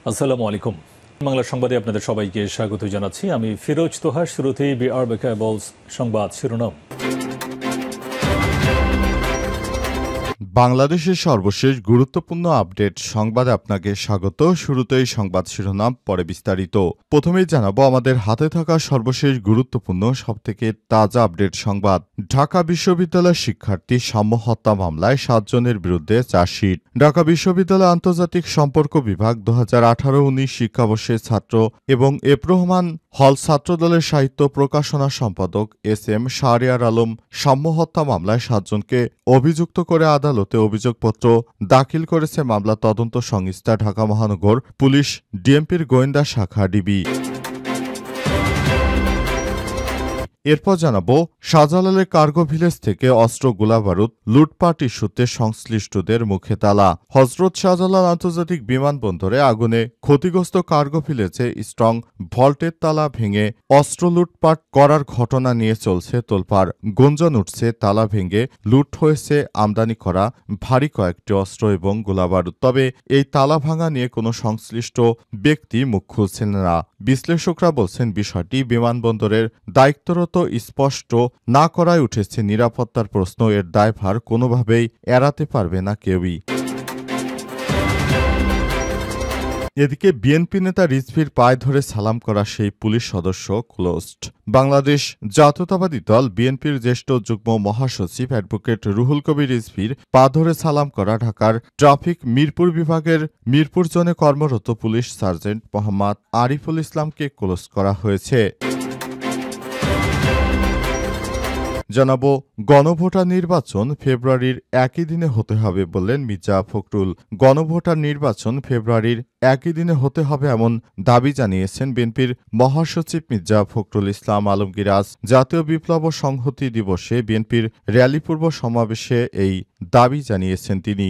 আসসালামু আলাইকুম। বাংলা সংবাদে আপনাদের সবাইকে স্বাগত জানাচ্ছি। আমি ফিরোজ তোহা। শুরুতেই বিআর বেকাবলস সংবাদ শিরোনাম। বাংলাদেশের সর্বশেষ গুরুত্বপূর্ণ আপডেট সংবাদে আপনাকে স্বাগত। শুরুতেই সংবাদ শিরোনাম, পরে বিস্তারিত। প্রথমেই জানাবো আমাদের হাতে থাকা সর্বশেষ গুরুত্বপূর্ণ সবথেকে তাজা আপডেট সংবাদ। ঢাকা বিশ্ববিদ্যালয়ের শিক্ষার্থী সাম্য হত্যা মামলায় 7 জনের বিরুদ্ধে চার্জশিট। ঢাকা বিশ্ববিদ্যালয় আন্তর্জাতিক সম্পর্ক বিভাগ 2018-19 শিক্ষাবর্ষের ছাত্র এবং রহমান হল ছাত্রদলের সাহিত্য প্রকাশনা সম্পাদক SM শাহরিয়ার আলম সাম্য হত্যা মামলায় 7 জনকে অভিযুক্ত করে আদালতে অভিযোগপত্র দাখিল করেছে মামলা তদন্ত সংস্থা ঢাকা মহানগর পুলিশ ডিএমপির গোয়েন্দা শাখা ডিবি। এরপর জানাবো শাহজালালের কার্গো ভিলেজ থেকে অস্ত্র গোলাবারুদ লুটপাট ইস্যুতে সংশ্লিষ্টদের মুখে তালা। হজরত শাহজালাল আন্তর্জাতিক বিমানবন্দরে আগুনে ক্ষতিগ্রস্ত কার্গো ভিলেজে স্ট্রং ভল্টের তালা ভেঙে অস্ত্র লুটপাট করার ঘটনা নিয়ে চলছে তোলপাড়। গুঞ্জন উঠছে তালা ভেঙে লুট হয়েছে আমদানি করা ভারী কয়েকটি অস্ত্র এবং গোলাবারুদ। তবে এই তালা ভাঙা নিয়ে কোনো সংশ্লিষ্ট ব্যক্তি মুখ খুলছেন না। বিশ্লেষকরা বলছেন বিষয়টি বিমানবন্দরের দায়িত্বরত স্পষ্ট না করায় উঠেছে নিরাপত্তার প্রশ্ন। এর দায়ভার কোনোভাবেই এড়াতে পারবে না কেউই। এদিকে বিএনপি নেতা রিজভীর পায়ে ধরে সালাম করা সেই পুলিশ সদস্য ক্লোজড। বাংলাদেশ জাতীয়তাবাদী দল বিএনপির জ্যেষ্ঠ যুগ্ম মহাসচিব অ্যাডভোকেট রুহুল কবির রিজভীর পা ধরে সালাম করা ঢাকার ট্রাফিক মিরপুর বিভাগের মিরপুর জোনে কর্মরত পুলিশ সার্জেন্ট মোহাম্মদ আরিফুল ইসলামকে ক্লোজ করা হয়েছে। জানাবো গণভোটার নির্বাচন ফেব্রুয়ারির একই দিনে হতে হবে বললেন মির্জা ফখরুল। গণভোটার নির্বাচন ফেব্রুয়ারির একই দিনে হতে হবে এমন দাবি জানিয়েছেন বিএনপির মহাসচিব মির্জা ফখরুল ইসলাম আলমগীর। আজ জাতীয় বিপ্লব ও সংহতি দিবসে বিএনপির র্যালিপূর্ব সমাবেশে এই দাবি জানিয়েছেন তিনি।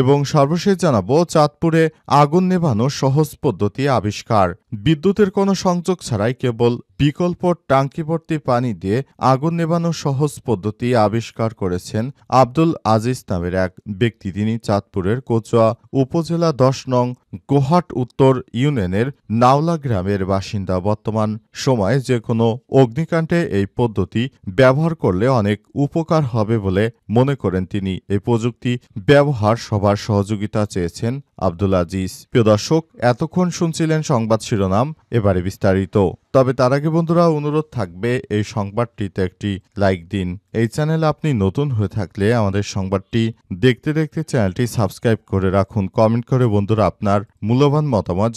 এবং সর্বশেষ জানাবো চাঁদপুরে আগুন নেভানোর সহজ পদ্ধতি আবিষ্কার। বিদ্যুতের কোনো সংযোগ ছাড়াই কেবল বিকল্প টাঙ্কিভর্তি পানি দিয়ে আগুন নেভানোর সহজ পদ্ধতি আবিষ্কার করেছেন আব্দুল আজিজ নামের এক ব্যক্তি। তিনি চাঁদপুরের কোচুয়া উপজেলা 10 নং গোহাট উত্তর ইউনিয়নের নাওলা গ্রামের বাসিন্দা। বর্তমান সময়ে যে কোনো অগ্নিকাণ্ডে এই পদ্ধতি ব্যবহার করলে অনেক উপকার হবে বলে মনে করেন তিনি। এই প্রযুক্তি ব্যবহার সবার সহযোগিতা চেয়েছেন আব্দুল আজিজ। প্রিয় দর্শক, এতক্ষণ শুনছিলেন সংবাদ শিরোনাম, এবারে বিস্তারিত। তবে তার আগে বন্ধুরা অনুরোধ থাকবে এই সংবাদটিতে একটি লাইক দিন। এই চ্যানেলে আপনি নতুন হয়ে থাকলে আমাদের সংবাদটি দেখতে দেখতে চ্যানেলটি সাবস্ক্রাইব করে রাখুন। কমেন্ট করে বন্ধুরা আপনার মূল্যবান মতামত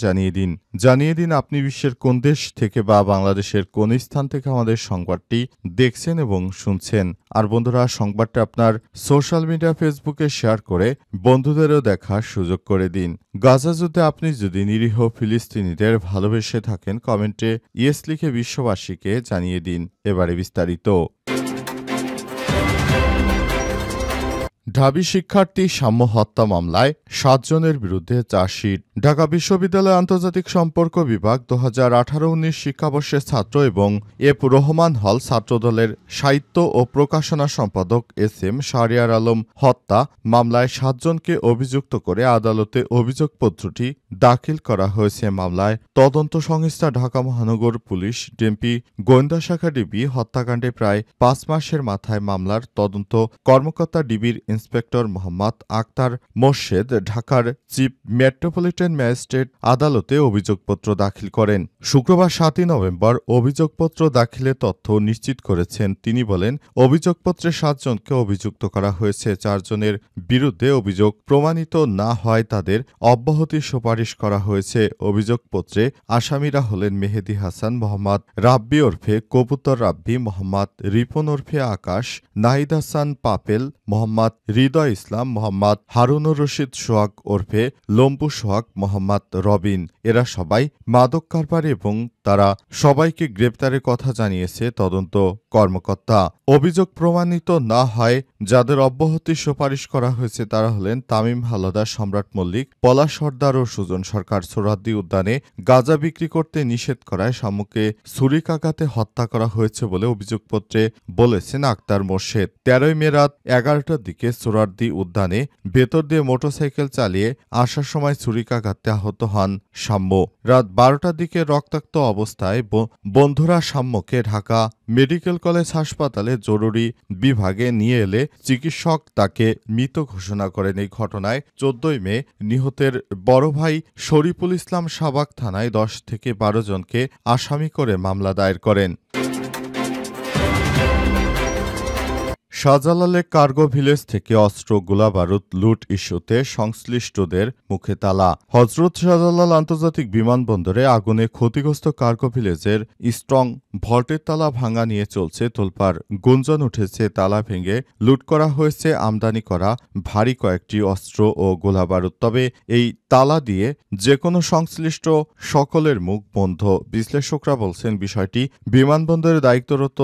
জানিয়ে দিন আপনি বিশ্বের কোন দেশ থেকে বা বাংলাদেশের কোন স্থান থেকে আমাদের সংবাদটি দেখছেন এবং শুনছেন। আর বন্ধুরা সংবাদটি আপনার সোশ্যাল মিডিয়া ফেসবুকে শেয়ার করে বন্ধুদেরও দেখার সুযোগ করে দিন। গাজা যুদ্ধে আপনি যদি নিরীহ ফিলিস্তিনিদের ভালোবেসে থাকেন কমেন্টে ইয়েস লিখে বিশ্ববাসীকে জানিয়ে দিন। এবারে বিস্তারিত। ঢাবি শিক্ষার্থী সাম্য হত্যা মামলায় 7 জনের বিরুদ্ধে চার্জশিট। ঢাকা বিশ্ববিদ্যালয় আন্তর্জাতিক সম্পর্ক বিভাগ 2018-19 শিক্ষাবর্ষের ছাত্র এবং রহমান হল ছাত্রদলের সাহিত্য ও প্রকাশনা সম্পাদক SM শাহরিয়ার আলম হত্যা মামলায় 7 জনকে অভিযুক্ত করে আদালতে অভিযোগপত্রটি দাখিল করা হয়েছে। মামলায় তদন্ত সংস্থা ঢাকা মহানগর পুলিশ ডিএমপি গোয়েন্দা শাখা ডিবি। হত্যাকাণ্ডে প্রায় 5 মাসের মাথায় মামলার তদন্ত কর্মকর্তা ডিবির ইন্সপেক্টর মোহাম্মদ আক্তার মোর্শেদ ঢাকার চিফ মেট্রোপলিটন ম্যাজিস্ট্রেট আদালতে অভিযোগপত্র দাখিল করেন। শুক্রবার 7 নভেম্বর অভিযোগপত্র দাখিলের তথ্য নিশ্চিত করেছেন তিনি। বলেন, অভিযোগপত্রে 7 জনকে অভিযুক্ত করা হয়েছে। 4 জনের বিরুদ্ধে অভিযোগ প্রমাণিত না হয় তাদের অব্যাহতির সুপারিশ করা হয়েছে। অভিযোগপত্রে আসামিরা হলেন মেহেদী হাসান, মোহাম্মদ রাব্বি ওরফে কবুতর রাব্বি, মোহাম্মদ রিপন ওরফে আকাশ, নাহিদ হাসান পাপেল, মোহাম্মদ হৃদয় ইসলাম, মোহাম্মদ হারুনুর রশিদ সোহাগ ওরফে লম্বু সোহাগ, মোহাম্মদ রবিন। এরা সবাই মাদক কারবারি এবং তারা সবাইকে গ্রেপ্তারের কথা জানিয়েছে তদন্ত কর্মকর্তা। অভিযোগ প্রমাণিত না হয় যাদের অব্যাহতির সুপারিশ করা হয়েছে তারা হলেন তামিম হালদার, সম্রাট মল্লিক, পলাশ সর্দার ও সুজন সরকার। সোহরাওয়ার্দী উদ্যানে গাঁজা বিক্রি করতে নিষেধ করায় শামুকে ছুরিকাঘাতে হত্যা করা হয়েছে বলে অভিযোগপত্রে বলেছেন আক্তার মোর্শেদ। 13 মে রাত 11টার দিকে সোহরাওয়ার্দী উদ্যানে ভেতর দিয়ে মোটরসাইকেল চালিয়ে আসার সময় ছুরিকাঘাতে আহত হন সাম্য। রাত 12টার দিকে রক্তাক্ত অবস্থায় বন্ধুরা সাম্যকে ঢাকা মেডিকেল কলেজ হাসপাতালে জরুরি বিভাগে নিয়ে এলে চিকিৎসক তাকে মৃত ঘোষণা করেন। এই ঘটনায় 14 মে নিহতের বড় ভাই শরীফুল ইসলাম সাবাক থানায় 10 থেকে 12 জনকে আসামি করে মামলা দায়ের করেন। শাহজালালে কার্গো ভিলেজ থেকে অস্ত্র গোলাবারুদ লুট ইস্যুতে সংশ্লিষ্টদের মুখে তালা। হজরত শাহজালাল আন্তর্জাতিক বিমানবন্দরে আগুনে ক্ষতিগ্রস্ত কার্গো ভিলেজের স্ট্রং ভল্টের তালা ভাঙা নিয়ে চলছে তোলপাড়। গুঞ্জন উঠেছে তালা ভেঙে লুট করা হয়েছে আমদানি করা ভারী কয়েকটি অস্ত্র ও গোলাবারুদ। তবে এই তালা দিয়ে যে কোনো সংশ্লিষ্ট সকলের মুখ বন্ধ। বিশ্লেষকরা বলছেন বিষয়টি বিমানবন্দরের দায়িত্বরত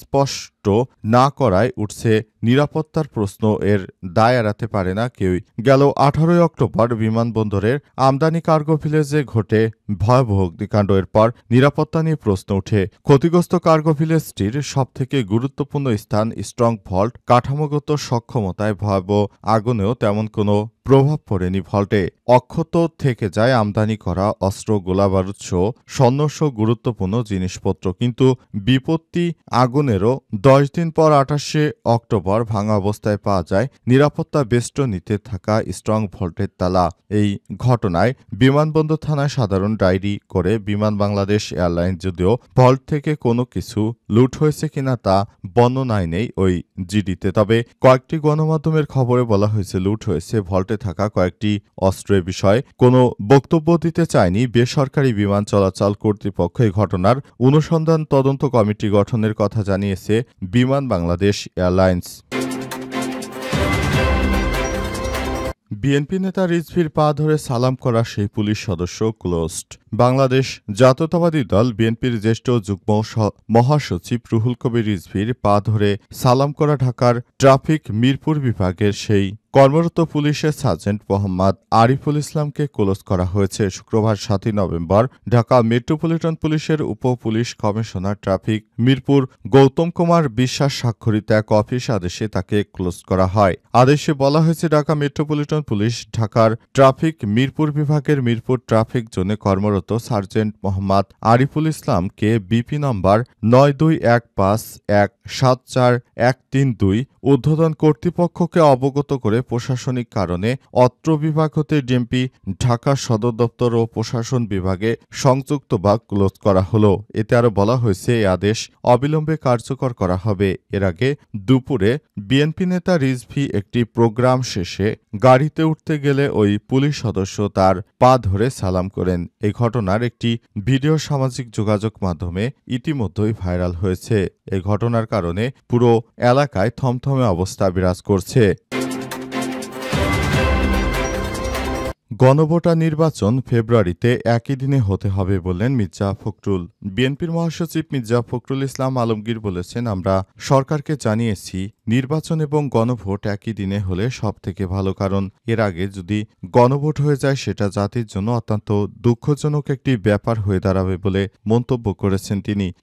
স্পষ্ট না করায় উঠছে নিরাপত্তার প্রশ্ন। এর দায় এড়াতে পারে না কেউই। গেল 18 অক্টোবর বিমানবন্দরের আমদানি কার্গো ভিলেজে ঘটে ভয়াবহ অগ্নিকাণ্ড। এরপর নিরাপত্তা নিয়ে প্রশ্ন ওঠে। ক্ষতিগ্রস্ত কার্গো ভিলেজটির সবথেকে গুরুত্বপূর্ণ স্থান স্ট্রং ভল্ট। কাঠামোগত সক্ষমতায় ভয়াবহ আগুনেও তেমন কোনো প্রভাব পড়েনি ভল্টে। অক্ষত থেকে যায় আমদানি করা অস্ত্র গোলাবারুদ সহ স্বর্ণসহ গুরুত্বপূর্ণ জিনিসপত্র। কিন্তু বিপত্তি আগুনেরও 10 দিন পর 28 অক্টোবর ভাঙা অবস্থায় পাওয়া যায় নিরাপত্তা বেষ্টনীতে থাকা স্ট্রং ভল্টের তালা। এই ঘটনায় বিমানবন্দর থানায় সাধারণ ডায়েরি করে বিমান বাংলাদেশ এয়ারলাইন্স যদিও ভল্ট থেকে কোনো কিছু লুট হয়েছে কিনা তা বর্ণনায় নেই ওই জিডিতে। তবে কয়েকটি গণমাধ্যমের খবরে বলা হয়েছে লুট হয়েছে ভল্টে থাকা কয়েকটি অস্ত্রের বিষয়ে কোনো বক্তব্য দিতে চায়নি বেসরকারি বিমান চলাচল কর্তৃপক্ষ। এই ঘটনার অনুসন্ধান তদন্ত কমিটি গঠনের কথা জানিয়েছে বিমান বাংলাদেশ এয়ারলাইন্স। বিএনপি নেতা রিজভীর পা ধরে সালাম করা সেই পুলিশ সদস্য ক্লোজড। বাংলাদেশ জাতীয়তাবাদী দল বিএনপির জ্যেষ্ঠ যুগ্ম মহাসচিব রুহুল কবির রিজভীর পা ধরে সালাম করা ঢাকার ট্রাফিক মিরপুর বিভাগের সেই কর্মরত পুলিশের সার্জেন্ট মোহাম্মদ আরিফুল ইসলামকে ক্লোজ করা হয়েছে। শুক্রবার 7 নভেম্বর ঢাকা মেট্রোপলিটন পুলিশের উপ police commissioner traffic Mirpur Gautam Kumar Biswas স্বাক্ষরিত এক অফিস আদেশে তাকে ক্লোজ করা হয়। আদেশে বলা হয়েছে ঢাকা মেট্রোপলিটন পুলিশ ঢাকার ট্রাফিক মিরপুর বিভাগের মিরপুর ট্রাফিক জোনে কর্মরত সার্জেন্ট মোহাম্মদ আরিফুল ইসলামকে বিপি নম্বর 9215174132 ঊর্ধ্বতন কর্তৃপক্ষকে অবগত করে প্রশাসনিক কারণে অত্র বিভাগ হতে ডিএমপি ঢাকা সদর দপ্তর ও প্রশাসন বিভাগে সংযুক্ত বা ক্লোজ করা হলো। এতে আরও বলা হয়েছে এই আদেশ অবিলম্বে কার্যকর করা হবে। এর আগে দুপুরে বিএনপি নেতা রিজভী একটি প্রোগ্রাম শেষে গাড়িতে উঠতে গেলে ওই পুলিশ সদস্য তার পা ধরে সালাম করেন। এই ঘটনার একটি ভিডিও সামাজিক যোগাযোগ মাধ্যমে ইতিমধ্যেই ভাইরাল হয়েছে। এই ঘটনার কারণে পুরো এলাকায় থমথমে অবস্থা বিরাজ করছে। গণভোট নির্বাচন ফেব্রুয়ারিতে একই দিনে হতে হবে বললেন মির্জা ফখরুল। বিএনপির মহাসচিব মির্জা ফখরুল ইসলাম আলমগীর বলেছেন, আমরা সরকারকে জানিয়েছি নির্বাচন এবং গণভোট একই দিনে হলে সবথেকে ভালো, কারণ এর আগে যদি গণভোট হয়ে যায় সেটা জাতির জন্য অত্যন্ত দুঃখজনক একটি ব্যাপার হয়ে দাঁড়াবে বলে মন্তব্য করেছেন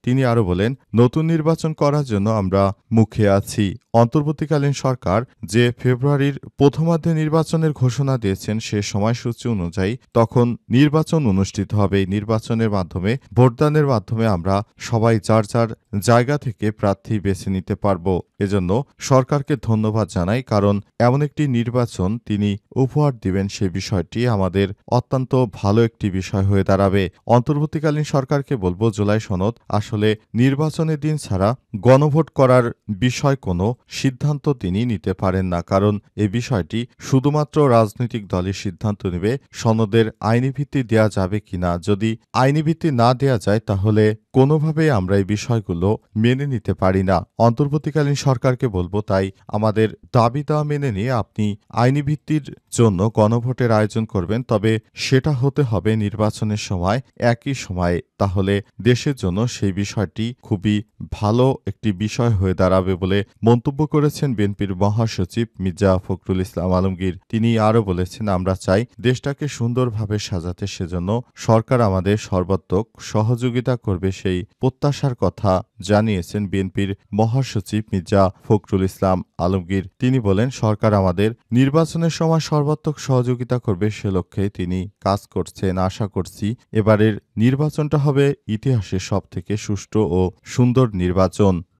তিনি আরও বলেন, নতুন নির্বাচন করার জন্য আমরা মুখে আছি। অন্তর্বর্তীকালীন সরকার যে ফেব্রুয়ারির প্রথমার্ধে নির্বাচনের ঘোষণা দিয়েছেন সে সময়সূচি অনুযায়ী তখন নির্বাচন অনুষ্ঠিত হবে। নির্বাচনের মাধ্যমে ভোটদানের মাধ্যমে আমরা সবাই যার যার জায়গা থেকে প্রার্থী বেছে নিতে পারব। এজন্য সরকারকে ধন্যবাদ জানাই, কারণ এমন একটি নির্বাচন তিনি উপহার দিবেন সে বিষয়টি আমাদের অত্যন্ত ভালো একটি বিষয় হয়ে দাঁড়াবে। অন্তর্বর্তীকালীন সরকারকে বলবো, জুলাই সনদ আসলে নির্বাচনের দিন ছাড়া গণভোট করার বিষয় কোনো সিদ্ধান্ত তিনি নিতে পারেন না, কারণ এই বিষয়টি শুধুমাত্র রাজনৈতিক দলের সিদ্ধান্ত নেবে সনদের আইনি ভিত্তি দেয়া যাবে কিনা। যদি আইনি ভিত্তি না দেয়া যায় তাহলে কোনোভাবেই আমরা এই বিষয়গুলো মেনে নিতে পারি না। অন্তর্বর্তীকালীন সরকারকে বলবো, তাই আমাদের দাবি দেওয়া মেনে নিয়ে আপনি আইনি ভিত্তির জন্য গণভোটের আয়োজন করবেন, তবে সেটা হতে হবে নির্বাচনের সময় একই সময়ে। তাহলে দেশের জন্য সেই বিষয়টি খুবই ভালো একটি বিষয় হয়ে দাঁড়াবে বলে মন্তব্য করেছেন বিএনপির মহাসচিব মির্জা ফখরুল ইসলাম আলমগীর। তিনি আরও বলেছেন, আমরা চাই দেশটাকে সুন্দরভাবে সাজাতে, সেজন্য সরকার আমাদের সর্বাত্মক সহযোগিতা করবে, সেই প্রত্যাশার কথা জানিয়েছেন বিএনপির মহাসচিব মির্জা ফখরুল ইসলাম আলমগীর। তিনি বলেন, সরকার আমাদের নির্বাচনের সময় সর্বাত্মক সহযোগিতা করবে, সে লক্ষ্যে তিনি কাজ করছেন। আশা করছি এবারের নির্বাচনটা হবে ইতিহাসের সবথেকে সুষ্ঠু ও সুন্দর নির্বাচন।